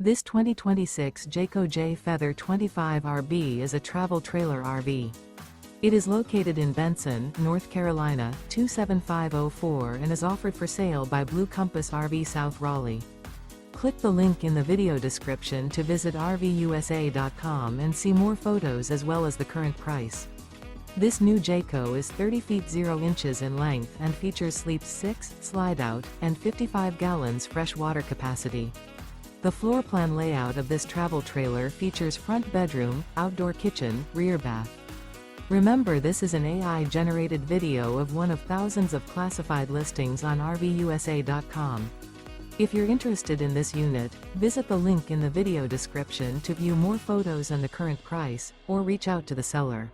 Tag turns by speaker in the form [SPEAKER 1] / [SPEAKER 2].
[SPEAKER 1] This 2026 Jayco Jay Feather 25RB is a travel trailer RV. It is located in Benson, North Carolina, 27504 and is offered for sale by Blue Compass RV South Raleigh. Click the link in the video description to visit RVUSA.com and see more photos as well as the current price. This new Jayco is 30 feet 0 inches in length and features sleeps 6, Slideout, and 55 gallons fresh water capacity. The floor plan layout of this travel trailer features front bedroom, outdoor kitchen, rear bath. Remember, this is an AI-generated video of one of thousands of classified listings on RVUSA.com. If you're interested in this unit, visit the link in the video description to view more photos and the current price, or reach out to the seller.